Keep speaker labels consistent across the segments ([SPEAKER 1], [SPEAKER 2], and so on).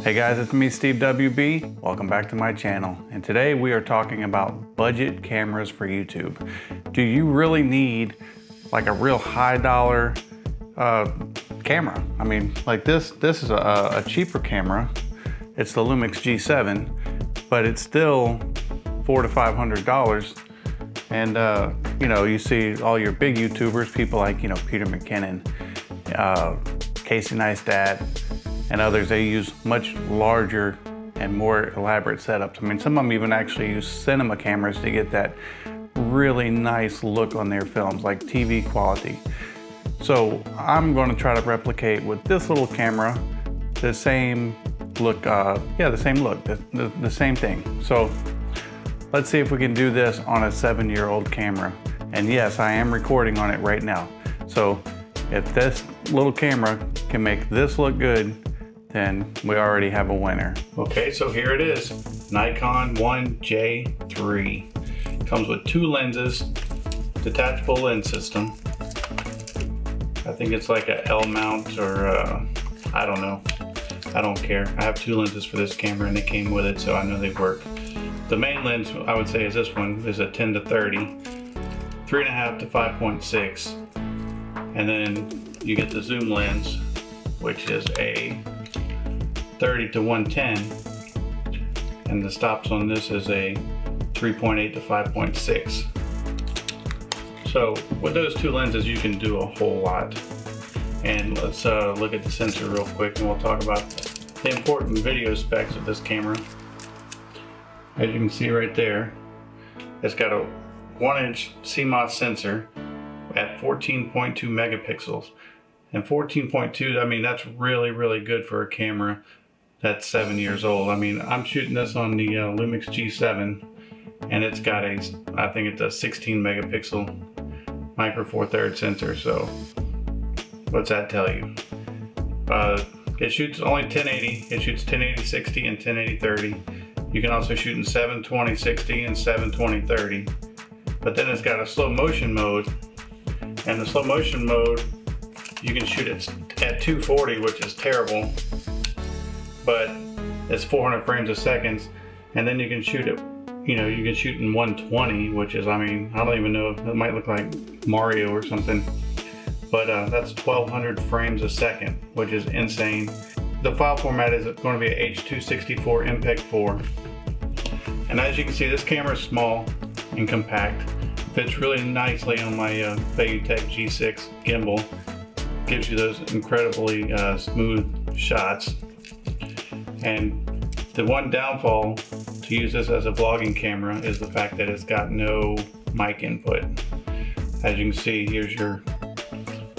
[SPEAKER 1] Hey guys, it's me, Steve WB. Welcome back to my channel. And today we are talking about budget cameras for YouTube. Do you really need like a real high dollar camera? I mean, like this is a cheaper camera. It's the Lumix G7, but it's still $400 to $500. And you know, you see all your big YouTubers, people like, you know, Peter McKinnon, Casey Neistat, and others, they use much larger and more elaborate setups. I mean, some of them even actually use cinema cameras to get that really nice look on their films, like TV quality. So I'm going to try to replicate with this little camera the same look, the same thing. So let's see if we can do this on a 7-year-old camera. And yes, I am recording on it right now. So if this little camera can make this look good, then we already have a winner. Okay, so here it is, Nikon 1J3. Comes with 2 lenses, detachable lens system. I think it's like a L mount or I don't know. I don't care. I have 2 lenses for this camera and they came with it, so I know they work. The main lens, I would say, is this one, is a 10 to 30, 3.5 to 5.6. And then you get the zoom lens, which is a 30 to 110, and the stops on this is a 3.8 to 5.6. So with those 2 lenses you can do a whole lot. And let's look at the sensor real quick and we'll talk about the important video specs of this camera. As you can see right there, it's got a 1-inch CMOS sensor at 14.2 megapixels. And 14.2, I mean, that's really, really good for a camera that's 7 years old. I mean, I'm shooting this on the Lumix G7, and it's got a, I think it's a 16 megapixel micro four thirds sensor. So what's that tell you? It shoots only 1080. It shoots 1080 60 and 1080 30. You can also shoot in 720 60 and 720 30. But then it's got a slow motion mode, and the slow motion mode, you can shoot it at 240, which is terrible, but it's 400 frames a second. And then you can shoot it, you know, you can shoot in 120, which is, I mean, I don't even know, it might look like Mario or something, but that's 1200 frames a second, which is insane. The file format is going to be a H.264 MPEG-4. And as you can see, this camera is small and compact. Fits really nicely on my Bayutech G6 gimbal. Gives you those incredibly smooth shots. And the one downfall to use this as a vlogging camera is the fact that it's got no mic input. As you can see, here's your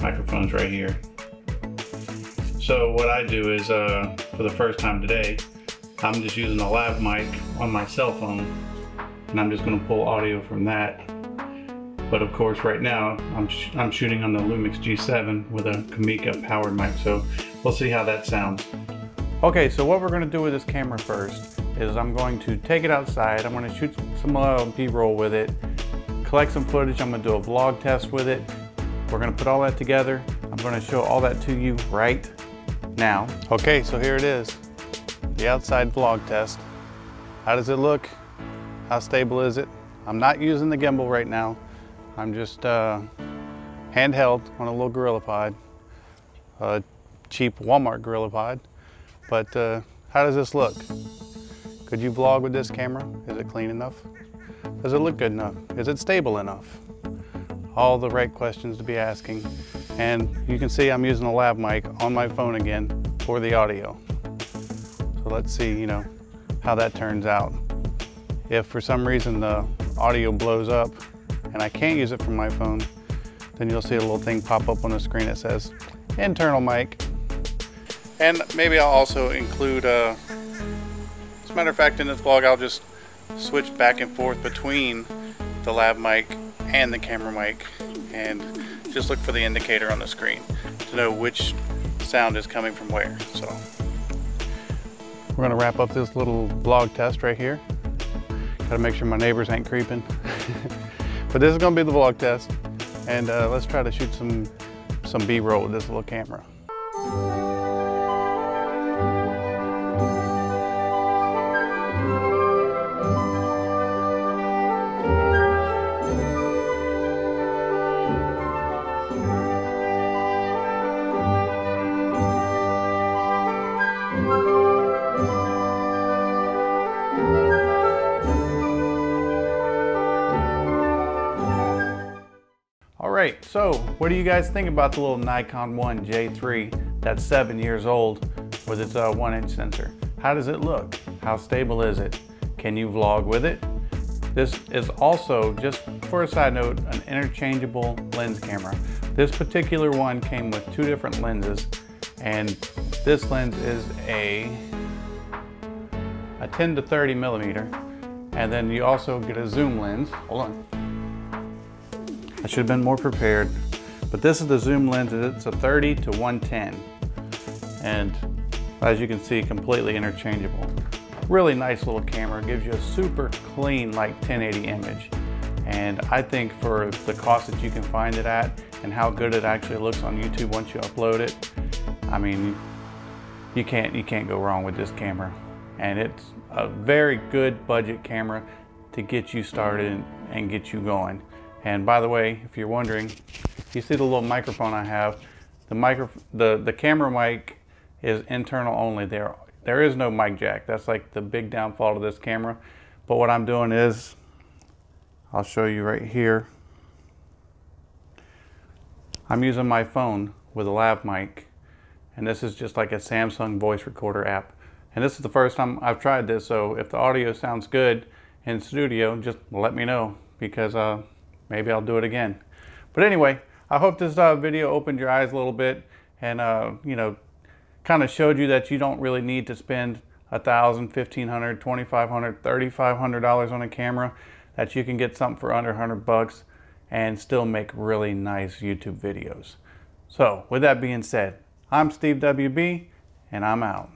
[SPEAKER 1] microphones right here. So what I do is, for the first time today, I'm just using a lav mic on my cell phone, and I'm just going to pull audio from that. But of course, right now I'm shooting on the Lumix G7 with a Kamika powered mic, so we'll see how that sounds. Okay, so what we're going to do with this camera first is I'm going to take it outside. I'm going to shoot some B-roll with it, collect some footage. I'm going to do a vlog test with it. We're going to put all that together. I'm going to show all that to you right now. Okay, so here it is, the outside vlog test. How does it look? How stable is it? I'm not using the gimbal right now. I'm just handheld on a little GorillaPod, a cheap Walmart GorillaPod. But how does this look? Could you vlog with this camera? Is it clean enough? Does it look good enough? Is it stable enough? All the right questions to be asking. And you can see I'm using a lav mic on my phone again for the audio. So let's see, you know, how that turns out. If for some reason the audio blows up and I can't use it from my phone, then you'll see a little thing pop up on the screen that says internal mic. And maybe I'll also include, as a matter of fact, in this vlog, I'll just switch back and forth between the lav mic and the camera mic, and just look for the indicator on the screen to know which sound is coming from where. So we're gonna wrap up this little vlog test right here. Gotta make sure my neighbors ain't creeping. But this is gonna be the vlog test, and let's try to shoot some B-roll with this little camera. Alright, so what do you guys think about the little Nikon 1 J3 that's 7 years old with its 1-inch sensor? How does it look? How stable is it? Can you vlog with it? This is also, just for a side note, an interchangeable lens camera. This particular one came with 2 different lenses, and this lens is a 10 to 30 millimeter, and then you also get a zoom lens. Hold on. I should have been more prepared, but this is the zoom lens. It's a 30 to 110, and as you can see, completely interchangeable. Really nice little camera. Gives you a super clean, like 1080 image, and I think for the cost that you can find it at and how good it actually looks on YouTube once you upload it, I mean, you can't go wrong with this camera. And it's a very good budget camera to get you started and get you going. And by the way, if you're wondering, you see the little microphone I have. The camera mic is internal only. There is no mic jack. That's like the big downfall of this camera. But what I'm doing is, I'll show you right here. I'm using my phone with a lav mic, and this is just like a Samsung voice recorder app. And this is the first time I've tried this, so if the audio sounds good in studio, just let me know, because maybe I'll do it again. But anyway, I hope this video opened your eyes a little bit, and you know, kind of showed you that you don't really need to spend $1,000, $1,500, $2,500, $3,500 on a camera, that you can get something for under 100 bucks and still make really nice YouTube videos. So with that being said, I'm Steve WB, and I'm out.